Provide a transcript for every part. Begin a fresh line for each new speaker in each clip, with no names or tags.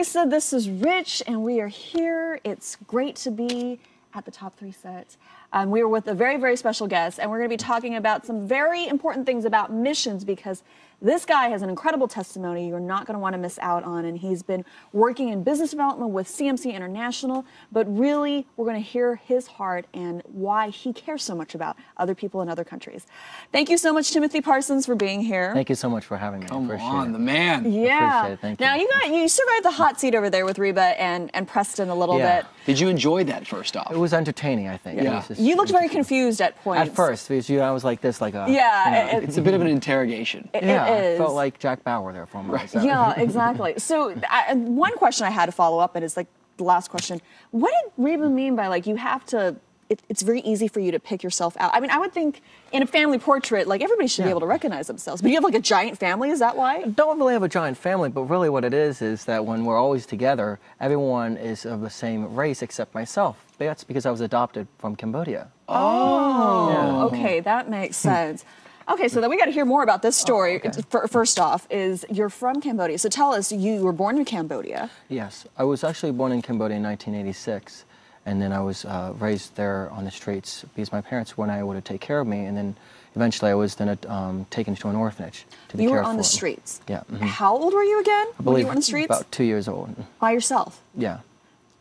Lisa, this is Rich, and we are here. It's great to be at the Top 3 set. We are with a very, very special guest, and we're going to be talking about some very important things about missions, because this guy has an incredible testimony you're not going to want to miss out on, and he's been working in business development with CMC International, but really we're going to hear his heart and why he cares so much about other people in other countries. Thank you so much, Timothy Parsons, for being here.
Thank you so much for having me.
Come on, the man.
Yeah.
Appreciate it. Thank you.
Now, you survived the hot seat over there with Reba and Preston a little bit.
Did you enjoy that, first off?
It was entertaining, I think.
Yeah.
You looked very confused at points.
At first, because I was like this, like a...
Yeah.
It's a bit of an interrogation.
It is.
I felt like Jack Bauer there for a moment. So.
Yeah, exactly. So one question I had to follow up, and it's like the last question. What did Reba mean by, like, you have to... It's very easy for you to pick yourself out. I mean, I would think in a family portrait, like, everybody should be able to recognize themselves. But you have, like, a giant family, is that why?
I don't really have a giant family, but really what it is that when we're always together, everyone is of the same race except myself. That's because I was adopted from Cambodia.
Oh, yeah. Okay, that makes sense. Okay, so then we got to hear more about this story. First off, is you're from Cambodia. So tell us, you were born in Cambodia.
Yes, I was actually born in Cambodia in 1986. And then I was raised there on the streets because my parents weren't able to take care of me. And then eventually I was then taken to an orphanage to be cared for.
You were on the streets?
Yeah. Mm-hmm.
How old were you again when you were on the streets?
About 2 years old.
By yourself?
Yeah.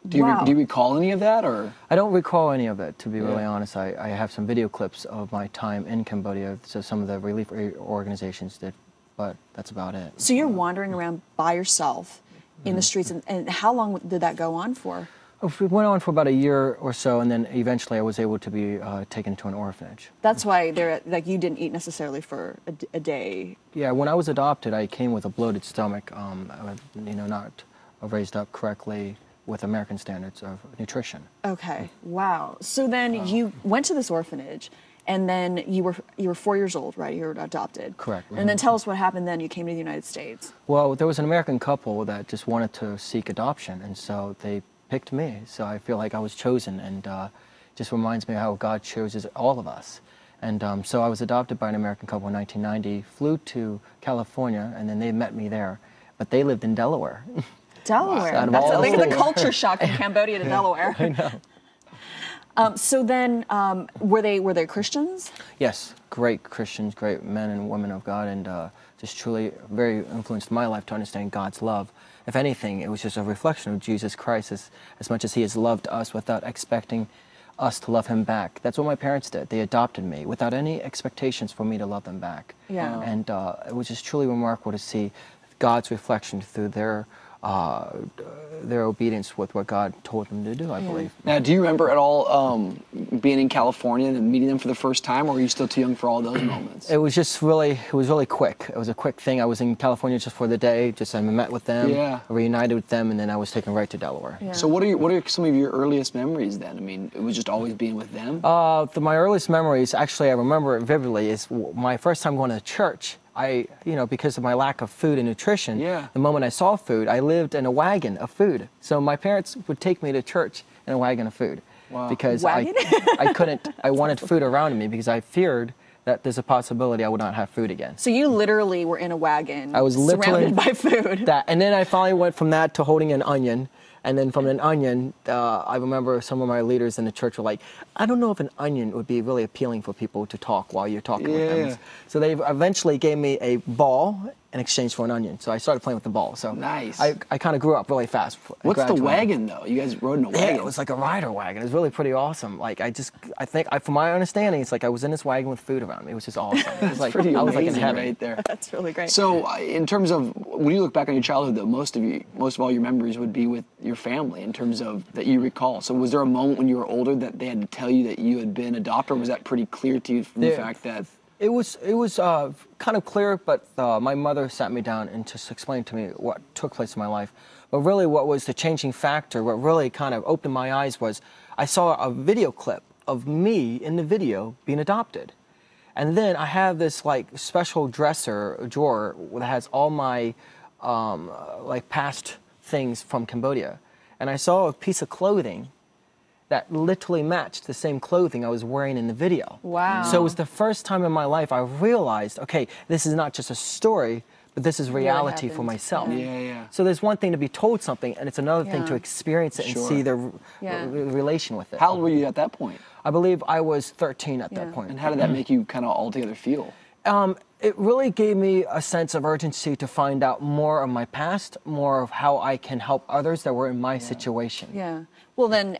Do you recall any of that, or?
I don't recall any of it, to be really honest. I have some video clips of my time in Cambodia, so some of the relief organizations did, but that's about it.
So you're wandering around by yourself in the streets, and how long did that go on for?
It went on for about a year or so, and then eventually I was able to be taken to an orphanage.
That's why like you didn't eat necessarily for a day.
Yeah, when I was adopted, I came with a bloated stomach, not raised up correctly with American standards of nutrition.
Okay, wow. So then you went to this orphanage, and then you were 4 years old, right? You were adopted.
Correct.
And then tell us what happened then. You came to the United States.
Well, there was an American couple that just wanted to seek adoption, and so they picked me. So I feel like I was chosen, and just reminds me how God chooses all of us. And so I was adopted by an American couple in 1990, flew to California, and then they met me there. But they lived in Delaware.
Delaware.
Wow.
Look at the culture shock from Cambodia to Delaware.
I know.
So then, were they Christians?
Yes, great Christians, great men and women of God, and just truly very influenced my life to understand God's love. If anything, it was just a reflection of Jesus Christ as much as he has loved us without expecting us to love him back. That's what my parents did. They adopted me without any expectations for me to love them back.
Yeah.
And it was just truly remarkable to see God's reflection through their obedience with what God told them to do, I believe.
Now, do you remember at all being in California and meeting them for the first time, or were you still too young for all those moments?
It was just really quick. It was a quick thing. I was in California just for the day, I met with them, reunited with them, and then I was taken right to Delaware.
Yeah.
So what are some of your earliest memories then? I mean, it was just always being with them?
My earliest memories, actually I remember it vividly, is my first time going to church. Because of my lack of food and nutrition, the moment I saw food, I lived in a wagon of food. So my parents would take me to church in a wagon of food.
Wow.
Because I wanted food around me because I feared that there's a possibility I would not have food again.
So you literally were in a wagon,
I was literally
surrounded by food.
And then I finally went from that to holding an onion. And then from an onion, I remember some of my leaders in the church were like, I don't know if an onion would be really appealing for people to talk while you're talking with them. So they eventually gave me a ball in exchange for an onion. So I started playing with the ball. So
nice.
I kind of grew up really fast.
What's the wagon, though? You guys rode in a wagon?
Yeah, it was like a rider wagon. It was really pretty awesome. Like, I think, from my understanding, it's like I was in this wagon with food around me. It was just awesome. It was like,
pretty
I was like in
amazing
heaven.
right there.
That's really great.
So in terms of, when you look back on your childhood, though, most of all your memories would be with your family in terms of that you recall. So was there a moment when you were older that they had to tell you that you had been adopted, or was that pretty clear to you from the fact that...
It was kind of clear, but my mother sat me down and just explained to me what took place in my life. But really what was the changing factor, what really kind of opened my eyes was I saw a video clip of me in the video being adopted. And then I have this like special drawer that has all my past things from Cambodia. And I saw a piece of clothing that literally matched the same clothing I was wearing in the video.
Wow.
So it was the first time in my life I realized, okay, this is not just a story, but this is reality for myself.
Yeah.
So there's one thing to be told something, and it's another thing to experience it and see the relation with it.
How old were you at that point?
I believe I was 13 at that point.
And how did that make you kind of altogether feel?
It really gave me a sense of urgency to find out more of my past, more of how I can help others that were in my situation.
Yeah. Well, then,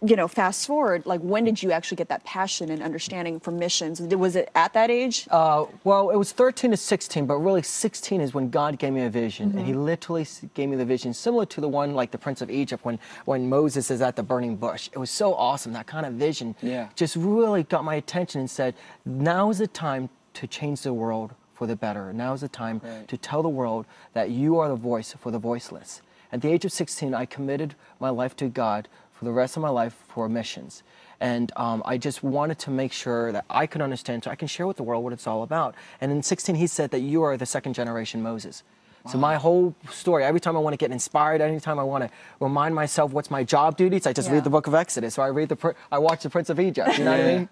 you know, fast forward, like, when did you actually get that passion and understanding for missions? Was it at that age?
Well, it was 13 to 16, but really 16 is when God gave me a vision, and he literally gave me the vision similar to the one like the Prince of Egypt when Moses is at the burning bush. It was so awesome. That kind of vision just really got my attention and said, now is the time to change the world for the better. Now is the time to tell the world that you are the voice for the voiceless. At the age of 16, I committed my life to God for the rest of my life for missions. And I just wanted to make sure that I could understand so I can share with the world what it's all about. And in 16, he said that you are the second generation Moses. So my whole story, every time I want to get inspired, anytime I want to remind myself what's my job duties, I just read the book of Exodus, or I watch the Prince of Egypt, you know what I mean?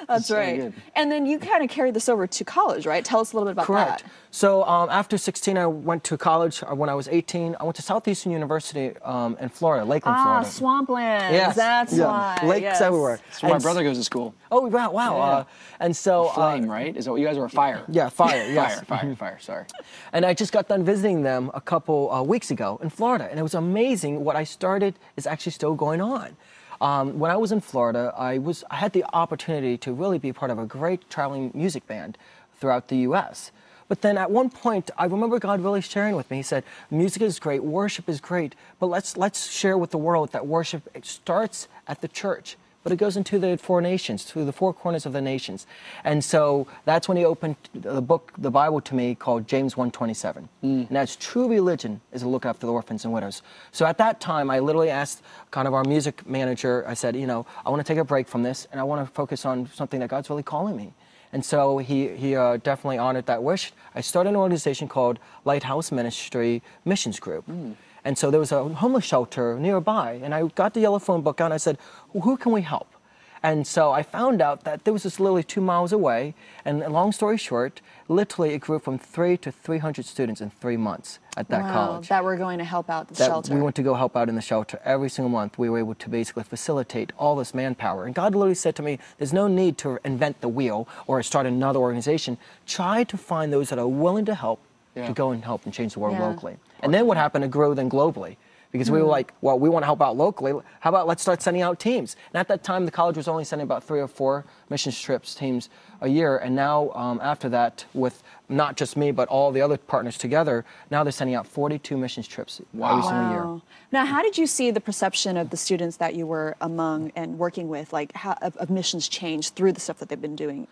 That's right. And then you kind of carried this over to college, right? Tell us a little bit about that.
So after 16, I went to college. When I was 18, I went to Southeastern University in Florida, Lakeland, Florida.
Swampland.
Yes.
That's why.
Lakes everywhere.
That's where my brother goes to school.
Oh, wow. And so...
Flame, right? Is that what you guys were? Fire.
Yeah, fire, yes.
Fire, sorry.
And I just got done visiting them a couple weeks ago in Florida, and it was amazing. What I started is actually still going on. When I was in Florida, I had the opportunity to really be part of a great traveling music band throughout the U.S. But then at one point, I remember God really sharing with me. He said, music is great, worship is great, but let's share with the world that worship starts at the church, but it goes into the four nations, to the four corners of the nations. And so that's when he opened the Bible to me, called James 1:27. And that's true religion is to look after the orphans and widows. So at that time, I literally asked kind of our music manager, I said, you know, I want to take a break from this, and I want to focus on something that God's really calling me. And so he definitely honored that wish. I started an organization called Lighthouse Ministry Missions Group. And so there was a homeless shelter nearby, and I got the yellow phone book out, and I said, well, who can we help? And so I found out that there was this literally 2 miles away, and long story short, literally it grew from 3 to 300 students in 3 months at that college.
That were going to help out the shelter.
We went to go help out in the shelter every single month. We were able to basically facilitate all this manpower. And God literally said to me, there's no need to invent the wheel or start another organization. Try to find those that are willing to help to go and help and change the world locally. And then what happened, it grew then globally. Because we were like, well, we want to help out locally. How about let's start sending out teams? And at that time, the college was only sending about 3 or 4 missions trips, teams a year. And now, after that, with not just me, but all the other partners together, now they're sending out 42 missions trips every single year.
Now, how did you see the perception of the students that you were among and working with, like, how of missions change through the stuff that they've been doing?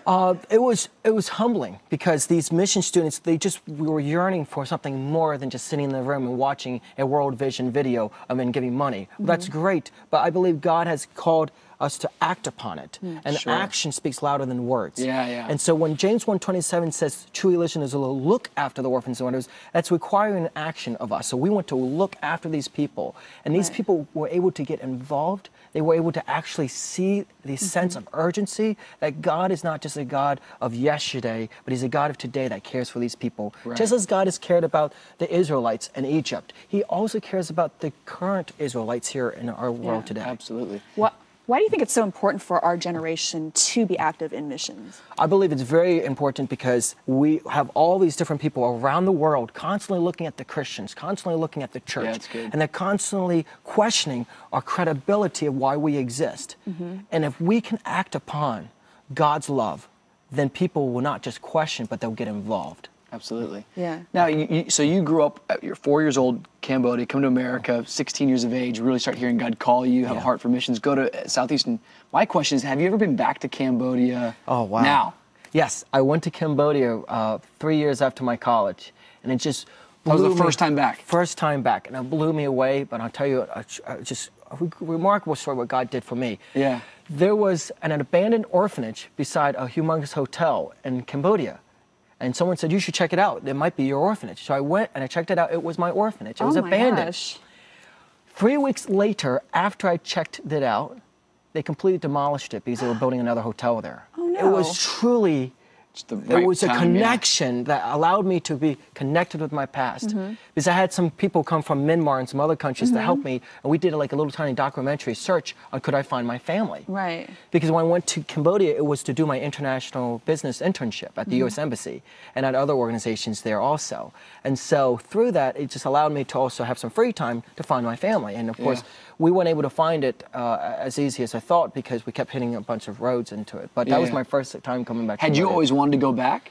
It was humbling, because these mission students, we were yearning for something more than just sitting in the room and watching a World Vision video and giving money. Well, that's great, but I believe God has called us to act upon it, and action speaks louder than words. And so when James 1:27 says true religion is to look after the orphans and widows, that's requiring an action of us. So we want to look after these people, and these people were able to get involved. They were able to actually see the sense of urgency that God is not just a God of yesterday, but he's a God of today that cares for these people. Just as God has cared about the Israelites in Egypt, he also cares about the current Israelites here in our world today.
Absolutely.
Why do you think it's so important for our generation to be active in missions?
I believe it's very important because we have all these different people around the world constantly looking at the Christians, constantly looking at the church.
That's good.
And they're constantly questioning our credibility of why we exist. And if we can act upon God's love, then people will not just question, but they'll get involved.
Absolutely.
Yeah.
Now, so you grew up, you're 4 years old, Cambodia, come to America, 16 years of age, really start hearing God call you, have a heart for missions, go to Southeastern. My question is, have you ever been back to Cambodia now?
Yes, I went to Cambodia 3 years after my college, and it just blew
That was the
me-
first time back?
First time back, and it blew me away, but I'll tell you, just a remarkable story what God did for me.
Yeah.
There was an abandoned orphanage beside a humongous hotel in Cambodia. And someone said, you should check it out. It might be your orphanage. So I went and I checked it out. It was my orphanage. It was abandoned.
Gosh.
3 weeks later, after I checked it out, they completely demolished it because they were building another hotel there.
Oh, no.
It was truly It was a connection that allowed me to be connected with my past. Because I had some people come from Myanmar and some other countries to help me, and we did like a little tiny documentary search on could I find my family.
Right.
Because when I went to Cambodia, it was to do my international business internship at the U.S. Embassy and at other organizations there also. And so through that, it just allowed me to also have some free time to find my family. And of course, we weren't able to find it as easy as I thought because we kept hitting a bunch of roads into it. But that was my first time coming back to
Had you always wanted to go back?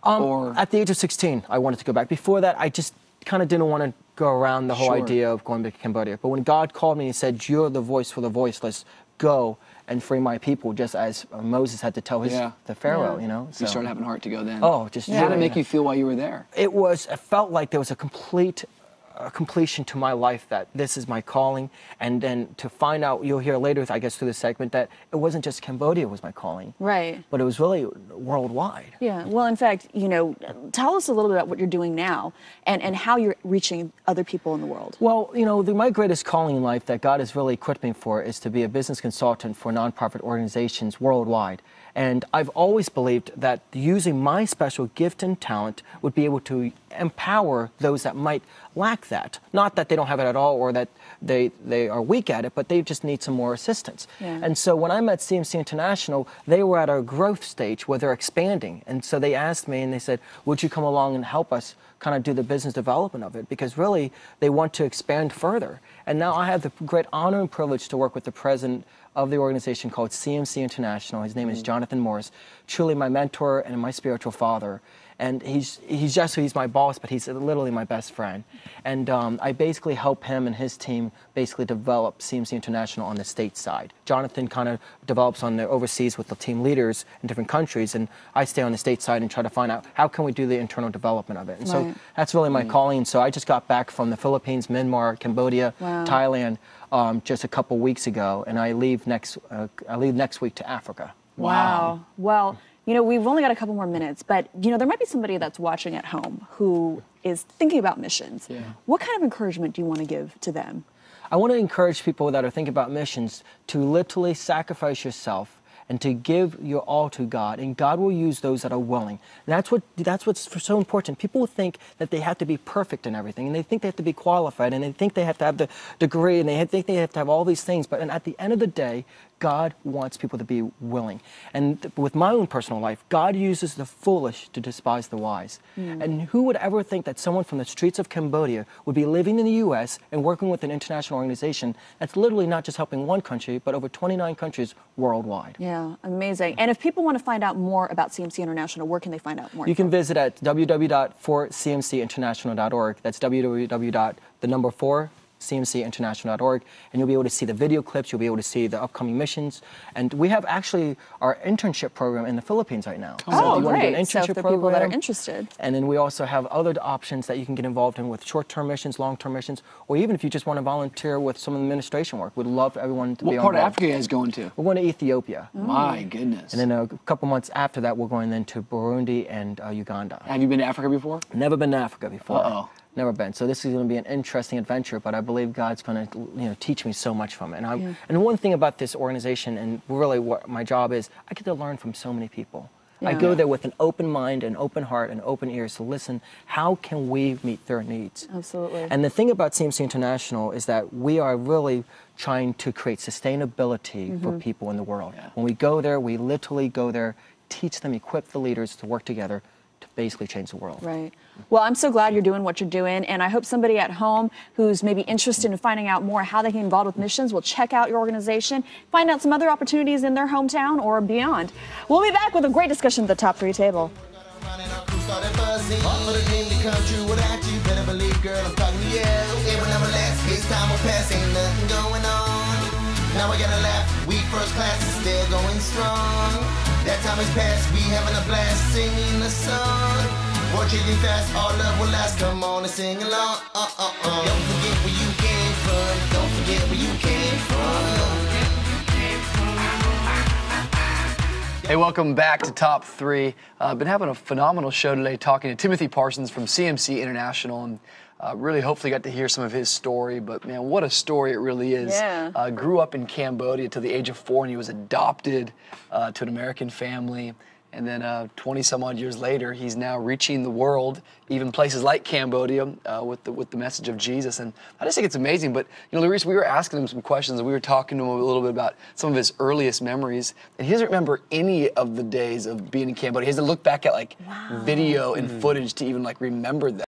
Or
at the age of 16, I wanted to go back. Before that, I just kind of didn't want to go around the whole idea of going back to Cambodia. But when God called me and said, "You're the voice for the voiceless, go and free my people," just as Moses had to tell the Pharaoh, you know. So,
you started having heart to go then.
Oh, just
How did it make you feel while you were there?
It felt like there was a completion to my life, that this is my calling. And then to find out, you'll hear later, I guess, through the segment, that it wasn't just Cambodia was my calling.
Right.
But it was really worldwide.
Yeah. Well, in fact, you know, tell us a little bit about what you're doing now and how you're reaching other people in the world.
Well, you know, my greatest calling in life that God has really equipped me for is to be a business consultant for nonprofit organizations worldwide. And I've always believed that using my special gift and talent would be able to empower those that might lack that. Not that they don't have it at all or that they are weak at it, but they just need some more assistance.
Yeah.
And so when I met CMC International, they were at a growth stage where they're expanding. And so they asked me and they said, would you come along and help us kind of do the business development of it? Because really, they want to expand further. And now I have the great honor and privilege to work with the president of the organization called CMC International. His name is Jonathan Morris, truly my mentor and my spiritual father. And he's my boss, but he's literally my best friend. And I basically help him and his team basically develop CMC International on the state side. Jonathan kind of develops on the overseas with the team leaders in different countries, and I stay on the state side and try to find out how can we do the internal development of it. And so that's really my calling. So I just got back from the Philippines, Myanmar, Cambodia, Thailand just a couple weeks ago, and I leave next week to Africa.
Wow. Well, you know, we've only got a couple more minutes, but, you know, there might be somebody that's watching at home who is thinking about missions. Yeah. What kind of encouragement do you want to give to them?
I want to encourage people that are thinking about missions to literally sacrifice yourself and to give your all to God, and God will use those that are willing. And that's what's so important. People think that they have to be perfect in everything, and they think they have to be qualified, and they think they have to have the degree, and they think they have to have all these things. But at the end of the day, God wants people to be willing. And with my own personal life, God uses the foolish to despise the wise. And who would ever think that someone from the streets of Cambodia would be living in the U.S. and working with an international organization that's literally not just helping one country, but over 29 countries worldwide?
Yeah, amazing. And if people want to find out more about CMC International, where can they find out more?
You can visit at www.forcmcinternational.org. That's www.4cmcinternational.org, and you'll be able to see the video clips, you'll be able to see the upcoming missions. And we have actually our internship program in the Philippines right now.
Oh, great. So for people that are interested.
And then we also have other options that you can get involved in with short-term missions, long-term missions, or even if you just want to volunteer with some administration work. We'd love everyone to be on board.
What part of Africa are you guys going to?
We're going to Ethiopia.
My goodness.
And then a couple months after that, we're going then to Burundi and Uganda.
Have you been to Africa before?
Never been to Africa before.
Uh-oh.
Never been. So this is going to be an interesting adventure, but I believe God's going to, teach me so much from it. And one thing about this organization, and really what my job is, I get to learn from so many people. I go there with an open mind, an open heart, and open ears to listen. How can we meet their needs?
Absolutely.
And the thing about CMC International is that we are really trying to create sustainability for people in the world. Yeah. When we go there, we literally go there, teach them, equip the leaders to work together to basically change the world.
Right. Well, I'm so glad you're doing what you're doing, and I hope somebody at home who's maybe interested in finding out more how they can get involved with missions will check out your organization, find out some other opportunities in their hometown or beyond. We'll be back with a great discussion at the Top 3 table.
Now we gotta laugh, we first class is still going strong. That time is past, we having a blast singing the song. War changing fast, all love will last, come on and sing along. Don't forget where you came from, don't forget where you came from.
Hey, welcome back to Top 3. Been having a phenomenal show today talking to Timothy Parsons from CMC International, and really hopefully got to hear some of his story, but man, what a story it really is.
Yeah.
Grew up in Cambodia till the age of 4, and he was adopted to an American family. And then 20 some odd years later, he's now reaching the world, even places like Cambodia, with the message of Jesus. And I just think it's amazing. But Luis, we were asking him some questions, and we were talking to him a little bit about some of his earliest memories. And he doesn't remember any of the days of being in Cambodia. He has to look back at video and footage to even remember that.